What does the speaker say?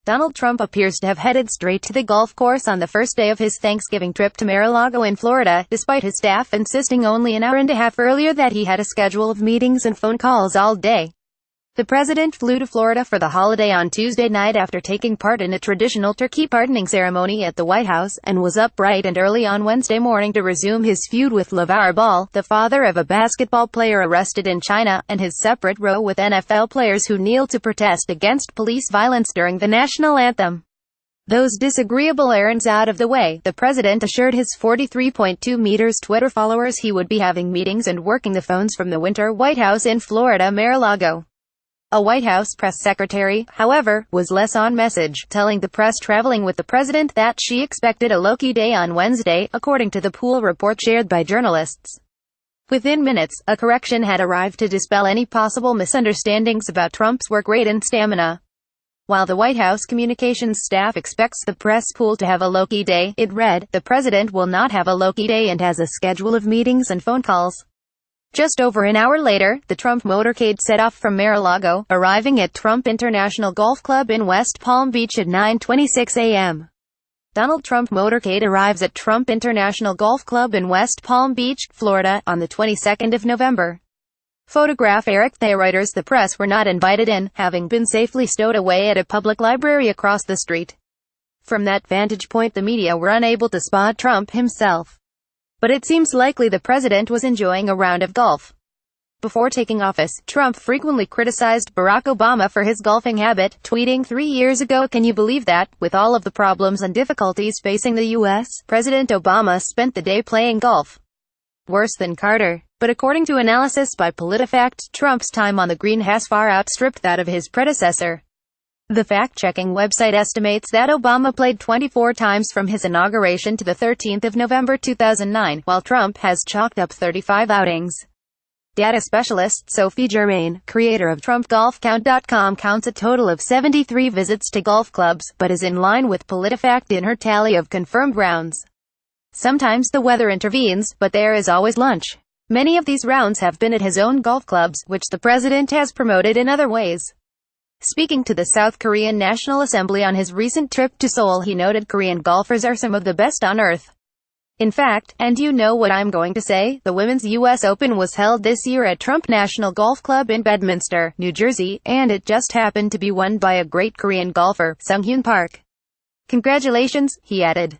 Donald Trump appears to have headed straight to the golf course on the first day of his Thanksgiving trip to MaraLago in Florida, despite his staff insisting only an hour and a half earlier that he had a schedule of meetings and phone calls all day. The president flew to Florida for the holiday on Tuesday night after taking part in a traditional turkey pardoning ceremony at the White House, and was up bright and early on Wednesday morning to resume his feud with LaVar Ball, the father of a basketball player arrested in China, and his separate row with NFL players who kneel to protest against police violence during the national anthem. Those disagreeable errands out of the way, the president assured his 43.2 meters Twitter followers he would be having meetings and working the phones from the winter White House in Florida MaraLago. A White House press secretary, however, was less on message, telling the press traveling with the president that she expected a low-key day on Wednesday, according to the pool report shared by journalists. Within minutes, a correction had arrived to dispel any possible misunderstandings about Trump's work rate and stamina. While the White House communications staff expects the press pool to have a low-key day, it read, the president will not have a low-key day and has a schedule of meetings and phone calls. Just over an hour later, the Trump motorcade set off from MaraLago, arriving at Trump International Golf Club in West Palm Beach at 9:26 a.m. Donald Trump motorcade arrives at Trump International Golf Club in West Palm Beach, Florida, on the 22nd of November. Photograph Eric The Reuters. The press were not invited in, having been safely stowed away at a public library across the street. From that vantage point, the media were unable to spot Trump himself. But it seems likely the president was enjoying a round of golf. Before taking office, Trump frequently criticized Barack Obama for his golfing habit, tweeting 3 years ago, "Can you believe that? With all of the problems and difficulties facing the U.S., President Obama spent the day playing golf. Worse than Carter." But according to analysis by PolitiFact, Trump's time on the green has far outstripped that of his predecessor. The fact-checking website estimates that Obama played 24 times from his inauguration to the 13th of November 2009, while Trump has chalked up 35 outings. Data specialist Sophie Germain, creator of TrumpGolfCount.com, counts a total of 73 visits to golf clubs, but is in line with PolitiFact in her tally of confirmed rounds. Sometimes the weather intervenes, but there is always lunch. Many of these rounds have been at his own golf clubs, which the president has promoted in other ways. Speaking to the South Korean National Assembly on his recent trip to Seoul, he noted Korean golfers are some of the best on earth. In fact, and you know what I'm going to say, the Women's U.S. Open was held this year at Trump National Golf Club in Bedminster, New Jersey, and it just happened to be won by a great Korean golfer, Sunghyun Park. Congratulations, he added.